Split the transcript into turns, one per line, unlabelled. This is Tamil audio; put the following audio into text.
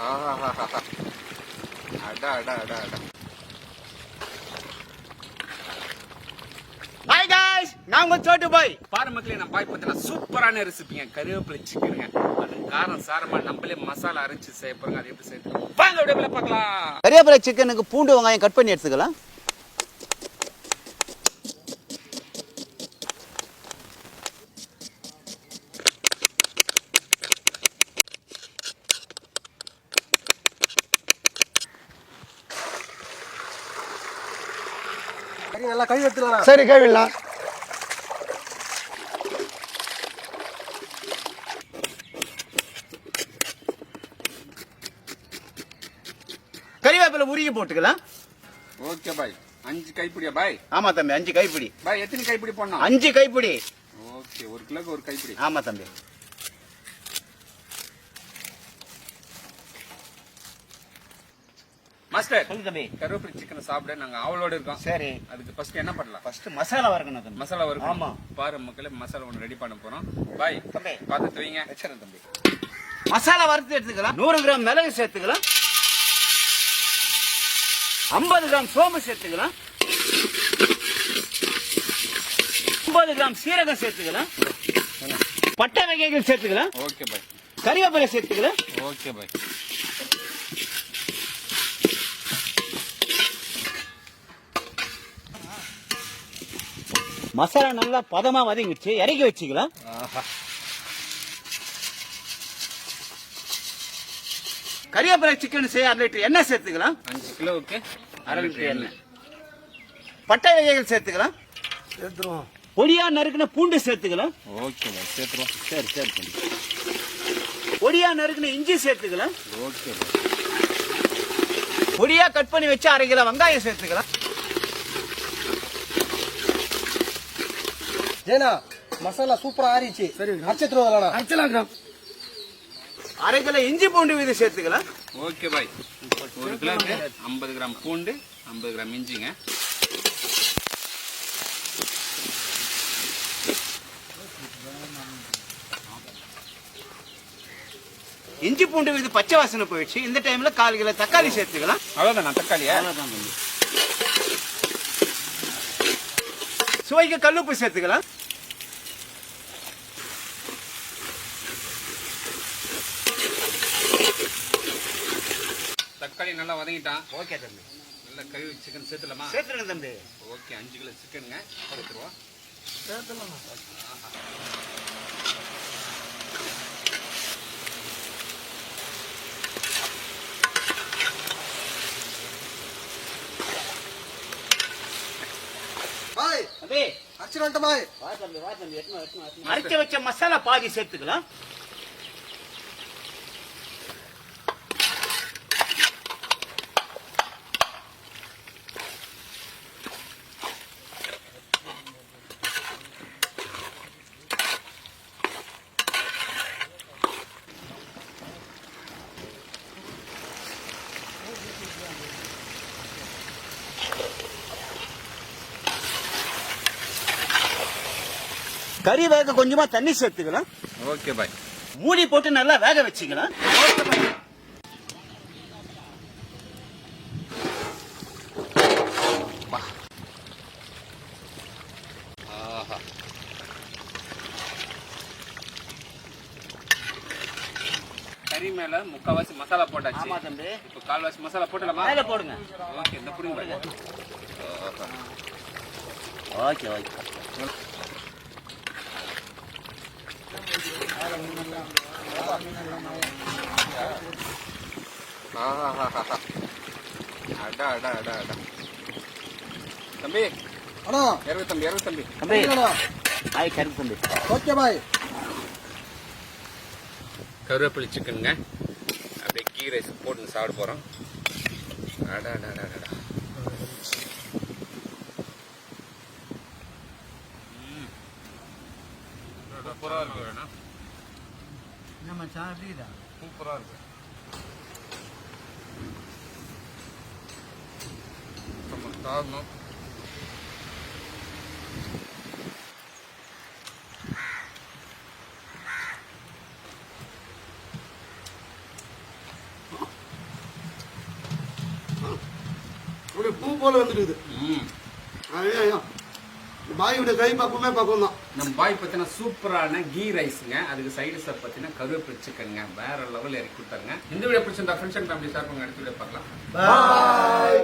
அடா அடா அடா அடா.
ஹாய் காய்ஸ், நான் உங்க சோட்டு பாய்.
பாரு மக்களே, நான் பாய் பார்த்தீங்கன்னா சூப்பரான ரெசிபிங்க, கருவேப்பிலை சிக்கனுங்க. அது காரம் சாரமா நம்மளே மசாலா அரைச்சு செய்ய போறோங்க. அது எப்படி செய்யணும் வாங்க வீடியோல பார்க்கலாம்.
கறிவேப்பிலை சிக்கனுக்கு பூண்டு வெங்காயம் கட் பண்ணி எடுத்துக்கலாம்.
நல்லா கழுவி எடுத்துக்கலாம்.
சரி, கழுவிடலாம். கறிவேப்பிலை உருகி போட்டுக்கலாம்.
Okay bye. 5 கைப்பிடியா பாய்?
ஆமா தம்பி, 5 கைப்பிடி.
பாய் எத்தனை கைப்பிடி போடணும்?
5 கைப்பிடி.
ஓகே, 1 கிலோக்கு 1 கைப்பிடி.
ஆமா தம்பி.
மாஸ்டர்
சொல்லு தம்பி.
கருவேப்பிலை சிக்கன் சாப்பிட நாங்க ஆவலோட இருக்கோம்.
சரி,
அதுக்கு ஃபர்ஸ்ட் என்ன பண்ணலாம்?
ஃபர்ஸ்ட் மசாலா வறுக்கணும் தம்பி.
மசாலா வறுக்கணும்.
ஆமா.
பாரு மக்களே, மசாலா ஒன்று ரெடி பண்ண போறோம். பாய்
தம்பி
பார்த்து வைங்க.
வச்சிரேன் தம்பி. மசாலா வறுத்து எடுத்துக்கலாம். 100 கிராம் மிளகு சேர்த்துக்கலாம். 50 கிராம் சோம்பு சேர்த்துக்கலாம். 50 கிராம் சீரகம் சேர்த்துக்கலாம். பட்டை வகைகள் சேர்த்துக்கலாம்.
Okay bye.
கறிவேப்பிலை சேர்த்துக்கலாம்.
Okay bye.
மசாலா நல்லா பதமா வதங்கிச்சு, இறக்கி வச்சுக்கலாம். கறிவேப்பிலை சிக்கன் செய்ய 1/2 லிட்டர் எண்ணெய் சேர்த்துக்கலாம்.
5 கிலோவுக்கு
1/2 லிட்டர் எண்ணெய். பட்டை வகைகள் சேர்த்துக்கலாம்.
எடுத்துருவோம்.
பொடியா நறுக்குன பூண்டு சேர்த்துக்கலாம்.
ஓகே பாய், சேர்த்துருவோம்.
சரி சரி. பொடியா நறுக்குன இஞ்சி சேர்த்துக்கலாம்.
Okay bye.
பொடியா கட் பண்ணி வச்சு 1/2 கிலோ வெங்காயம் சேர்த்துக்கலாம்.
ஜெயனா, மசாலா சூப்பரா ஆறிச்சு. சரி, அரைச்சிட்டுருவோம். அரைச்சலாம்.
1/2 கிலோ இஞ்சி பூண்டு விதை சேர்த்துக்கலாம்.
Okay bye. 1 கிலோக்கு 50 கிராம் பூண்டு, 50 கிராம் இஞ்சிங்க.
இஞ்சி பூண்டு விதை பச்சை வாசனை போயிடுச்சு. இந்த டைம்ல 1/4 கிலோ தக்காளி சேர்த்துக்கலாம்.
அவ்வளவுதான் தக்காளியா?
சுவைக்கு கல்லுப்பு சேர்த்துக்கலாம்.
தக்காளி நல்லா வதங்கிட்டான்.
ஓகே தம்பி.
நல்லா கழுவி சிக்கன் சேர்த்துலாமா?
சேர்த்துருங்க தம்பி.
ஓகே, 5 கிலோ சிக்கனுங்க. சேர்த்துருவோம்.
பாய்,
தம்பி
அரைச்சிட்டு பாய்.
அரைக்க வச்ச மசாலா பாதி சேர்த்துக்கலாம். கறி வேக கொஞ்சமா தண்ணி சேர்த்துக்கலாம்.
Okay bye.
மூடி போட்டு நல்லா வேக வச்சுக்கலாம்.
கறி மேல 3/4 மசாலா போட்டாச்சு.
ஆமா தம்பி.
இப்போ 1/4 மசாலா போட்டலாமா?
மேல போடுங்க.
ஓகே, இந்த புடிங்க பாய்.
Okay okay.
அடா அடா அடா அடா. தம்பி
அண்ணா,
இறகு தம்பி, இறகு தம்பி.
தம்பி
அண்ணா.
ஆய் கறி தம்பி.
Okay bye.
கருவேப்பிலை சிக்கனுங்க. அப்படியே கீ ரைஸ் போட்டு சாப்பிட போறோம். அடா அடா அடா அடா. சூப்பரா இருக்கு வேணா.
நம்ம சாப்பிட்டு
சூப்பரா இருக்கு. சாப்பிடணும்.
அப்படியே பூ போல வந்துருக்குது. ஐயா பாயோட கை பக்குவமே பக்குவம் தான்.
நம்ம பாய் பார்த்தீங்கன்னா சூப்பரான கீ ரைஸுங்க. அதுக்கு சைடு சார் பார்த்தீங்கன்னா கருவேப்பிலை சிக்கனுங்க. வேற லெவலில் இறக்கி கொடுத்தாருங்க. இந்த வீடியோ பிடிச்சிருந்தா ஃப்ரெண்ட்ஸ் அண்ட் ஃபேமிலி சார் அடுத்த வீடியோ பார்க்கலாம்.
பாய்.